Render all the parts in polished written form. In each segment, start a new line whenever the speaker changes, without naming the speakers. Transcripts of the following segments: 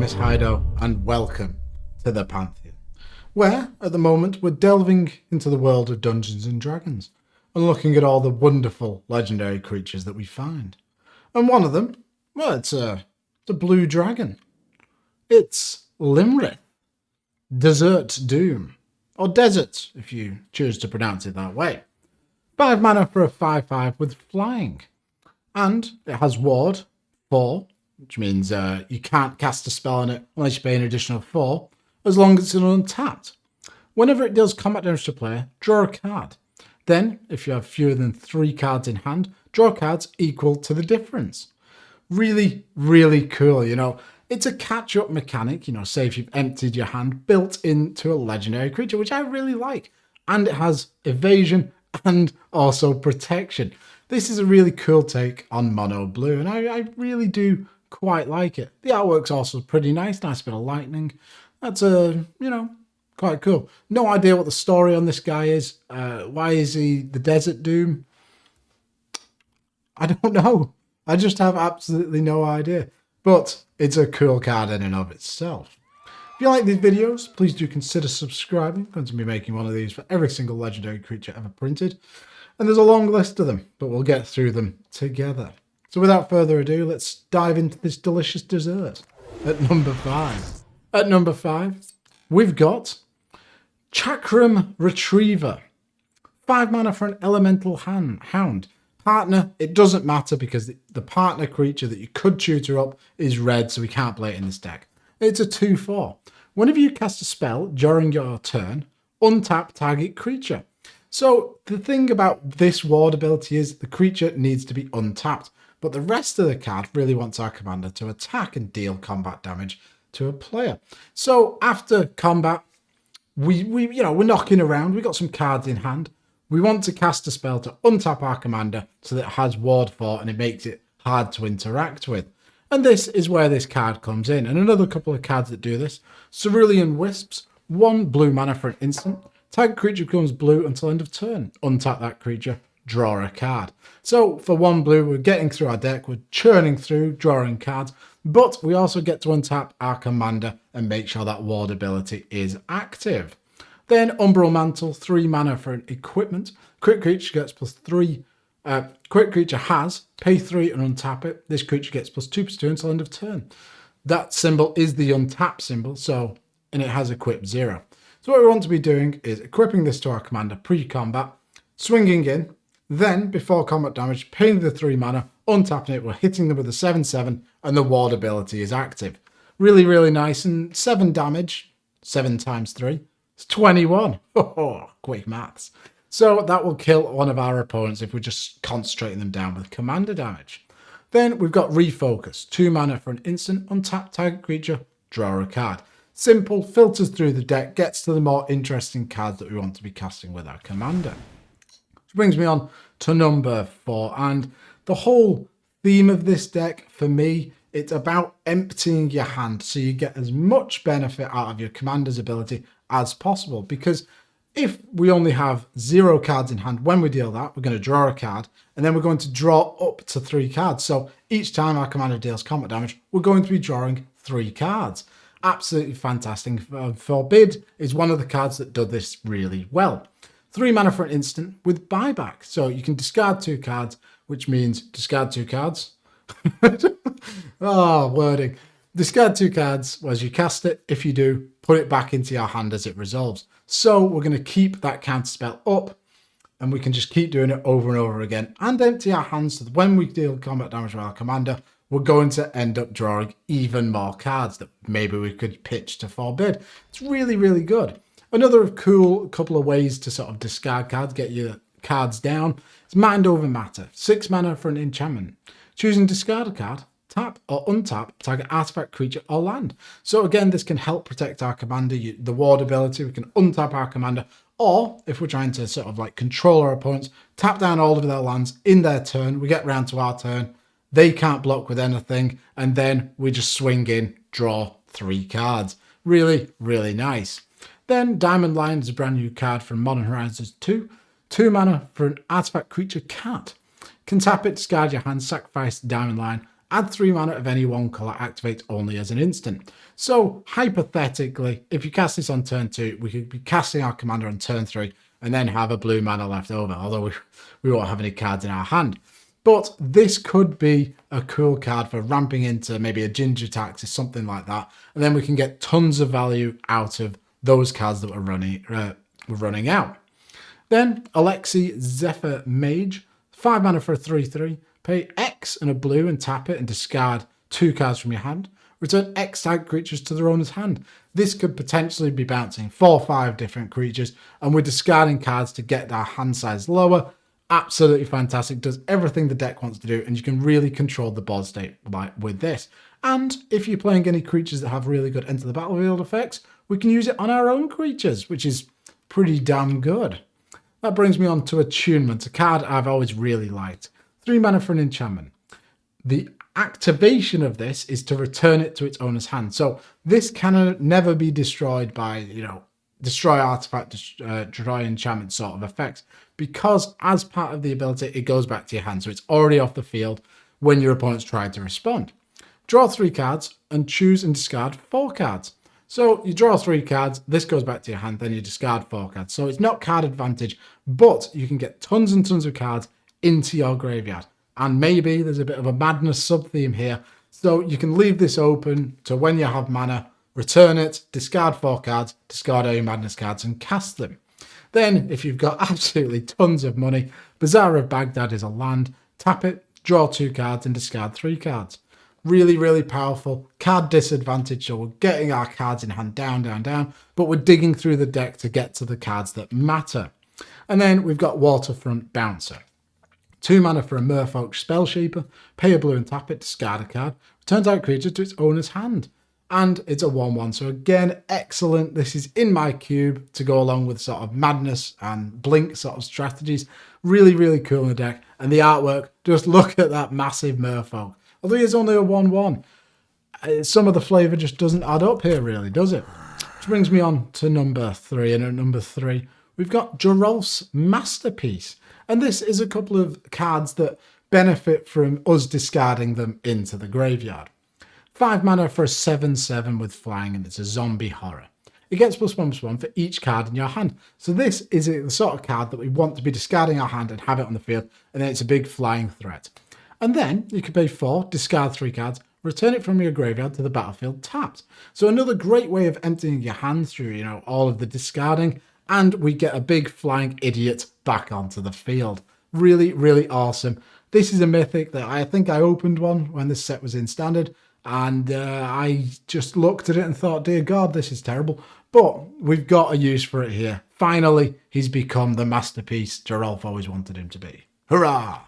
name is Heido, and welcome to the Pantheon, where, at the moment, we're delving into the world of Dungeons & Dragons and looking at all the wonderful legendary creatures that we find. And one of them, well, it's a blue dragon. It's Lymrith, Desert Doom, or Desert, if you choose to pronounce it that way. 5 mana for a 5/5 with flying. And it has Ward, 4, which means you can't cast a spell on it unless you pay an additional 4, as long as it's untapped. Whenever it deals combat damage to player, draw a card. Then, if you have fewer than 3 cards in hand, draw cards equal to the difference. Really, really cool, you know. It's a catch-up mechanic, you know, say if you've emptied your hand, built into a legendary creature, which I really like. And it has evasion and also protection. This is a really cool take on mono blue, and I really do quite like it. The artwork's also pretty nice bit of lightning. That's quite cool. No idea what the story on this guy is. Why is he the Desert Doom? I don't know. I just have absolutely no idea. But it's a cool card in and of itself. If you like these videos, please do consider subscribing. I'm going to be making one of these for every single legendary creature ever printed. And there's a long list of them, but we'll get through them together. So without further ado, let's dive into this delicious dessert at number 5. At number 5, we've got Chakram Retriever. 5 mana for an elemental hound. Partner, it doesn't matter because the partner creature that you could tutor up is red, so we can't play it in this deck. It's a 2/4. Whenever you cast a spell during your turn, untap target creature. So the thing about this ward ability is the creature needs to be untapped, but the rest of the card really wants our commander to attack and deal combat damage to a player. So after combat, we're knocking around, we've got some cards in hand. We want to cast a spell to untap our commander so that it has ward 4 and it makes it hard to interact with. And this is where this card comes in. And another couple of cards that do this. Cerulean Wisps, 1 blue mana for an instant. Target creature becomes blue until end of turn. Untap that creature, draw a card. So for 1 blue, we're getting through our deck, we're churning through, drawing cards, but we also get to untap our commander and make sure that ward ability is active. Then Umbral Mantle, 3 mana for an equipment. Crit creature gets +3. Crit creature has, pay 3 and untap it. This creature gets +2/+2 until end of turn. That symbol is the untap symbol, and it has equip 0. So what we want to be doing is equipping this to our commander pre-combat, swinging in, then before combat damage, paying the 3 mana, untapping it, we're hitting them with a 7/7, and the ward ability is active. Really, really nice, and 7 damage, 7 times 3, it's 21. Oh, quick maths. So that will kill one of our opponents if we're just concentrating them down with commander damage. Then we've got Refocus, 2 mana for an instant, untap target creature, draw a card. Simple, filters through the deck, gets to the more interesting cards that we want to be casting with our commander. Which brings me on to number 4, and the whole theme of this deck, for me, it's about emptying your hand so you get as much benefit out of your commander's ability as possible, because if we only have 0 cards in hand when we deal that, we're going to draw a card, and then we're going to draw up to 3 cards. So each time our commander deals combat damage, we're going to be drawing 3 cards. Absolutely fantastic. Forbid is one of the cards that do this really well. 3 mana for an instant with buyback. So you can discard 2 cards, which means discard 2 cards. Wording. Discard 2 cards as you cast it. If you do, put it back into your hand as it resolves. So we're going to keep that counter spell up, and we can just keep doing it over and over again and empty our hands so that when we deal combat damage with our commander, we're going to end up drawing even more cards that maybe we could pitch to Forbid. It's really, really good. Another cool couple of ways to sort of discard cards, get your cards down, is Mind Over Matter. 6 mana for an enchantment. Choosing discard a card, tap or untap target artifact, creature, or land. So again, this can help protect our commander. The ward ability, we can untap our commander, or if we're trying to sort of like control our opponents, tap down all of their lands in their turn. We get round to our turn. They can't block with anything, and then we just swing in, draw 3 cards. Really, really nice. Then Diamond Lion is a brand new card from Modern Horizons 2. 2 mana for an artifact creature cat. Can tap it, discard your hand, sacrifice Diamond Lion, Add 3 mana of any one colour, activate only as an instant. So hypothetically, if you cast this on turn 2, we could be casting our commander on turn 3 and then have a blue mana left over, although we won't have any cards in our hand. But this could be a cool card for ramping into maybe a Ginger Tax or something like that. And then we can get tons of value out of those cards that we're running out. Then Alexi Zephyr Mage, 5 mana for a 3/3. Pay X and a blue and tap it and discard 2 cards from your hand. Return X type creatures to their owner's hand. This could potentially be bouncing 4 or 5 different creatures, and we're discarding cards to get our hand size lower. Absolutely fantastic. Does everything the deck wants to do, and you can really control the board state with this. And if you're playing any creatures that have really good enter the battlefield effects, we can use it on our own creatures, which is pretty damn good. That brings me on to Attunement, a card I've always really liked. 3 mana for an enchantment. The activation of this is to return it to its owner's hand. So this can never be destroyed by, destroy artifact, destroy enchantment sort of effects, because as part of the ability, it goes back to your hand. So it's already off the field when your opponent's tried to respond. Draw 3 cards and choose and discard 4 cards. So you draw 3 cards, this goes back to your hand, then you discard 4 cards. So it's not card advantage, but you can get tons and tons of cards into your graveyard. And maybe there's a bit of a madness sub-theme here. So you can leave this open to when you have mana, return it, discard 4 cards, discard all your madness cards and cast them. Then, if you've got absolutely tons of money, Bazaar of Baghdad is a land. Tap it, draw 2 cards and discard 3 cards. Really, really powerful. Card disadvantage, so we're getting our cards in hand down, down, down, but we're digging through the deck to get to the cards that matter. And then we've got Waterfront Bouncer. 2 mana for a Merfolk Spellshaper, pay a blue and tap it, discard a card, returns out creature to its owner's hand. And it's a 1/1, so again, excellent. This is in my cube to go along with sort of madness and blink sort of strategies. Really, really cool in the deck. And the artwork, just look at that massive Merfolk. Although it's only a 1/1, some of the flavour just doesn't add up here really, does it? Which brings me on to number 3, and at number 3, we've got Geralf's Masterpiece. And this is a couple of cards that benefit from us discarding them into the graveyard. 5 mana for a 7/7 with flying, and it's a zombie horror. It gets +1/+1 for each card in your hand. So this is the sort of card that we want to be discarding our hand and have it on the field, and then it's a big flying threat. And then you can pay 4, discard 3 cards, return it from your graveyard to the battlefield tapped. So another great way of emptying your hand through, all of the discarding, and we get a big flying idiot back onto the field. Really, really awesome. This is a mythic that I think I opened one when this set was in standard, and I just looked at it and thought, dear God, this is terrible. But we've got a use for it here. Finally, he's become the masterpiece Geralf always wanted him to be. Hurrah!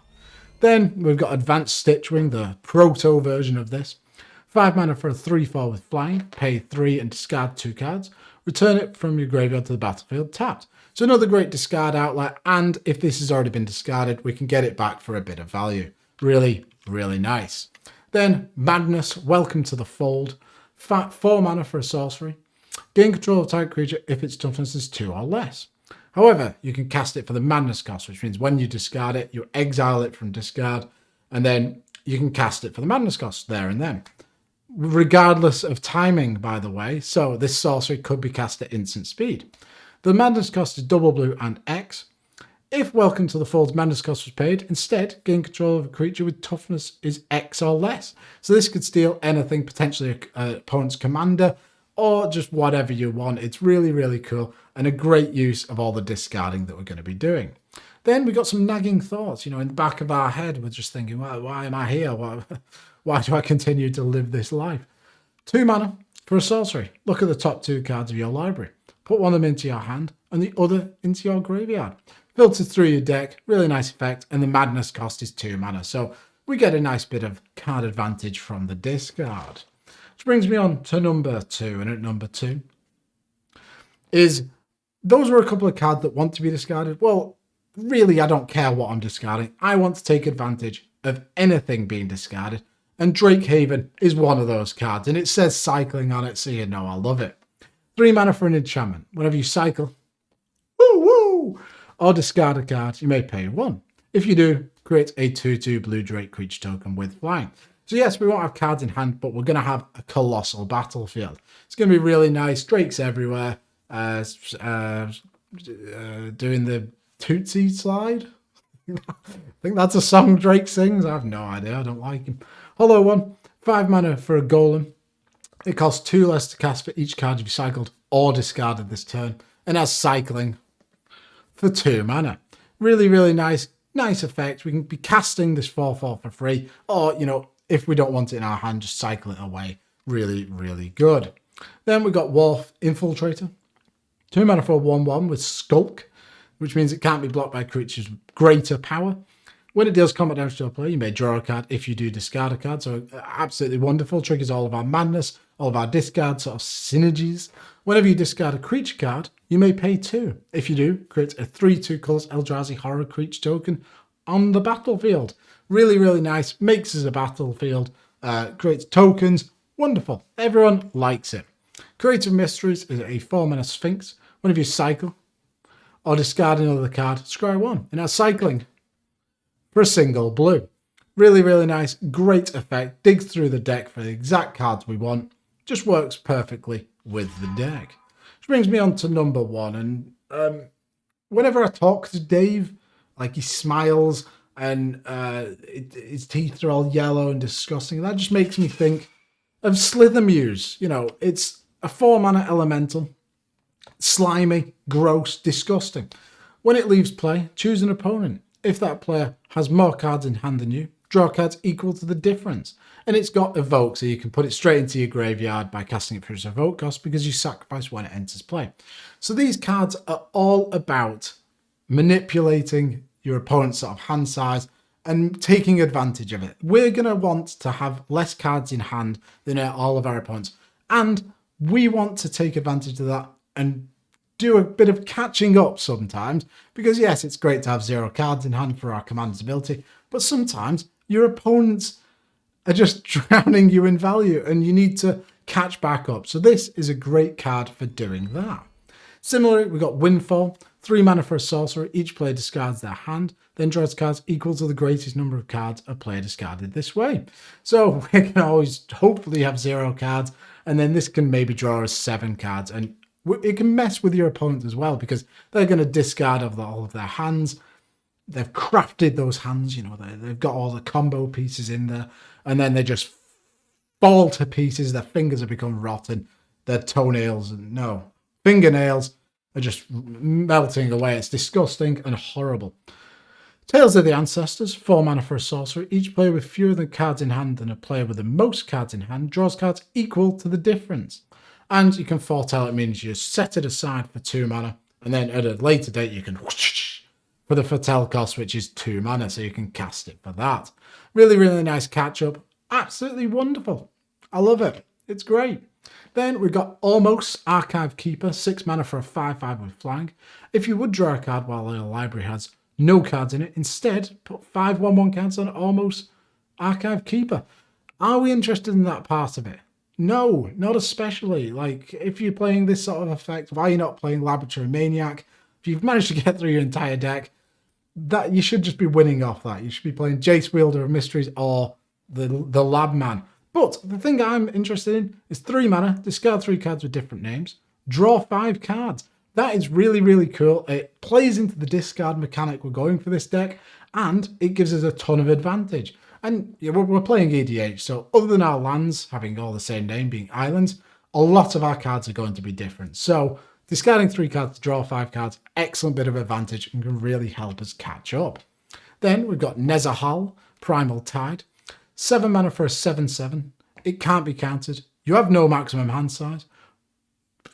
Then we've got Advanced Stitchwing, the proto version of this. 5 mana for a 3/4 with flying, pay 3 and discard 2 cards. Return it from your graveyard to the battlefield tapped. So another great discard outlet, and if this has already been discarded, we can get it back for a bit of value. Really, really nice. Then Madness, Welcome to the Fold. 4 mana for a sorcery. Gain control of target creature if its toughness is 2 or less. However, you can cast it for the Madness cost, which means when you discard it, you exile it from discard, and then you can cast it for the Madness cost there and then. Regardless of timing, by the way, so this sorcery could be cast at instant speed. The Madness cost is double blue and X. If Welcome to the Fold's Madness cost was paid, instead, gain control of a creature with toughness is X or less. So this could steal anything, potentially an opponent's commander, or just whatever you want. It's really, really cool, and a great use of all the discarding that we're going to be doing. Then we got some nagging thoughts, in the back of our head. We're just thinking, why am I here? Why do I continue to live this life? 2 mana for a sorcery. Look at the top 2 cards of your library. Put one of them into your hand and the other into your graveyard. Filter through your deck, really nice effect, and the Madness cost is 2 mana. So we get a nice bit of card advantage from the discard. Which brings me on to number 2, and at number 2 is, those were a couple of cards that want to be discarded. Well, really, I don't care what I'm discarding. I want to take advantage of anything being discarded, and Drake Haven is one of those cards, and it says cycling on it, so I love it. 3 mana for an enchantment. Whenever you cycle, woo, or discard a card, you may pay 1. If you do, create a 2/2 blue Drake creature token with flying. So yes, we won't have cards in hand, but we're going to have a colossal battlefield. It's going to be really nice. Drakes everywhere. Doing the Tootsie slide. I think that's a song Drake sings. I have no idea. I don't like him. Hollow one. 5 mana for a golem. It costs 2 less to cast for each card you've cycled or discarded this turn. And has cycling for 2 mana. Really, really nice effect. We can be casting this 4/4 for free. Or, if we don't want it in our hand, just cycle it away. Really, really good. Then we've got Wolf Infiltrator. 2 mana for a 1/1 with Skulk, which means it can't be blocked by creatures with greater power. When it deals combat damage to a player, you may draw a card if you do discard a card. So absolutely wonderful. Triggers all of our madness, all of our discard sort of synergies. Whenever you discard a creature card, you may pay 2. If you do, create a 3/2 colors Eldrazi horror creature token on the battlefield. Really, really nice. Makes us a battlefield. Creates tokens. Wonderful. Everyone likes it. Creative Mysteries is a 4 mana Sphinx. Whenever you cycle or discard another card, scry 1. And that's cycling for a single blue. Really, really nice. Great effect. Digs through the deck for the exact cards we want. Just works perfectly with the deck. Which brings me on to number 1. And whenever I talk to Dave, like he smiles and his teeth are all yellow and disgusting. That just makes me think of Slithermuse. It's a 4 mana elemental. Slimy, gross, disgusting. When it leaves play, choose an opponent. If that player has more cards in hand than you, draw cards equal to the difference. And it's got Evoke, so you can put it straight into your graveyard by casting it for its Evoke cost because you sacrifice when it enters play. So these cards are all about manipulating your opponent's sort of hand size and taking advantage of it. We're going to want to have less cards in hand than all of our opponents. And we want to take advantage of that and do a bit of catching up sometimes, because yes, it's great to have 0 cards in hand for our commander's ability, but sometimes your opponents are just drowning you in value and you need to catch back up. So this is a great card for doing that. Similarly, we've got Windfall, 3 mana for a sorcerer. Each player discards their hand, then draws cards equal to the greatest number of cards a player discarded this way. So we can always hopefully have 0 cards, and then this can maybe draw us 7 cards, and it can mess with your opponent as well because they're going to discard all of their hands. They've crafted those hands, they've got all the combo pieces in there, and then they just fall to pieces. Their fingers have become rotten. Their fingernails are just melting away. It's disgusting and horrible. Tales of the Ancestors, 4 mana for a sorcerer. Each player with fewer than cards in hand than a player with the most cards in hand draws cards equal to the difference. And you can foretell, it means you set it aside for 2 mana, and then at a later date you can whoosh for the foretell cost, which is 2 mana, so you can cast it for that. Really, really nice catch-up. Absolutely wonderful. I love it. It's great. Then we've got Almost Archive Keeper, 6 mana for a 5/5 with flying. If you would draw a card while your library has no cards in it, instead put 5 1/1 cards on Almost Archive Keeper. Are we interested in that part of it? No, not especially. Like, if you're playing this sort of effect, why are you not playing Laboratory Maniac? If you've managed to get through your entire deck, that you should just be winning off that. You should be playing Jace, Wielder of Mysteries, or the Lab Man. But the thing I'm interested in is 3 mana, discard 3 cards with different names, draw 5 cards. That is really, really cool. It plays into the discard mechanic we're going for this deck, and it gives us a ton of advantage. And we're playing EDH, so other than our lands having all the same name, being islands, a lot of our cards are going to be different. So discarding 3 cards to draw 5 cards, excellent bit of advantage and can really help us catch up. Then we've got Nezahal, Primal Tide, 7 mana for a 7/7. It can't be countered. You have no maximum hand size.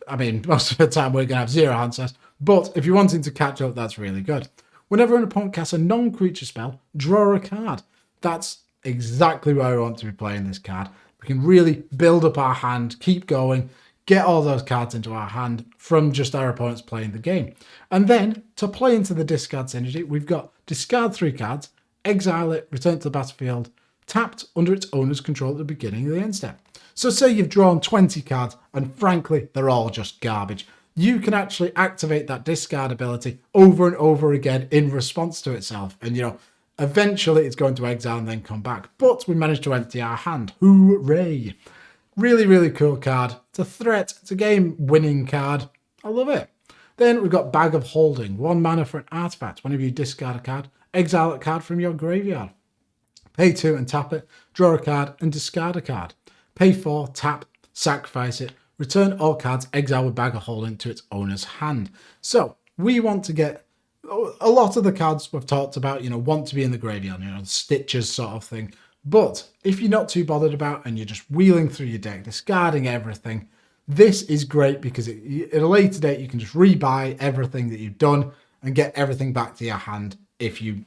I mean, most of the time we're going to have 0 hand size, but if you're wanting to catch up, that's really good. Whenever an opponent casts a non-creature spell, draw a card. That's exactly where I want to be playing this card. We can really build up our hand, keep going, get all those cards into our hand from just our opponents playing the game. And then, to play into the discard synergy, we've got discard 3 cards, exile it, return to the battlefield, tapped under its owner's control at the beginning of the end step. So say you've drawn 20 cards, and frankly, they're all just garbage. You can actually activate that discard ability over and over again in response to itself. And, Eventually, it's going to exile and then come back. But we managed to empty our hand. Hooray! Really, really cool card. It's a threat. It's a game-winning card. I love it. Then we've got Bag of Holding. 1 mana for an artifact. Whenever you discard a card, exile a card from your graveyard. Pay 2 and tap it. Draw a card and discard a card. Pay 4, tap, sacrifice it. Return all cards exiled with Bag of Holding to its owner's hand. So we want to get a lot of the cards we've talked about, want to be in the graveyard, Stitches sort of thing. But if you're not too bothered about and you're just wheeling through your deck, discarding everything, this is great because at a later date, you can just rebuy everything that you've done and get everything back to your hand if you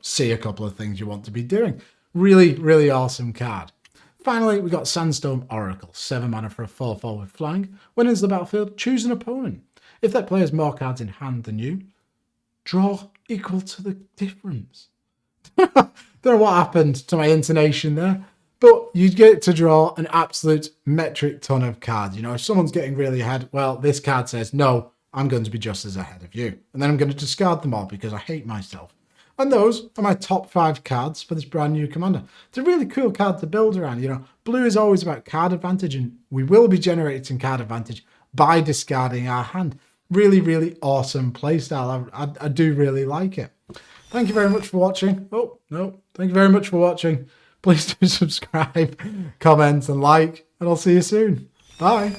see a couple of things you want to be doing. Really, really awesome card. Finally, we got Sandstorm Oracle. 7 mana for a 4/4 with flying. When it's the battlefield, choose an opponent. If that player has more cards in hand than you, draw equal to the difference. Don't know what happened to my intonation there, but you get to draw an absolute metric ton of cards. If someone's getting really ahead, well, this card says, no, I'm going to be just as ahead of you. And then I'm going to discard them all because I hate myself. And those are my top 5 cards for this brand new commander. It's a really cool card to build around. Blue is always about card advantage, and we will be generating card advantage by discarding our hand. Really, really awesome playstyle. I do really like it. Thank you very much for watching. Oh, no. Thank you very much for watching. Please do subscribe, comment, and like, and I'll see you soon. Bye.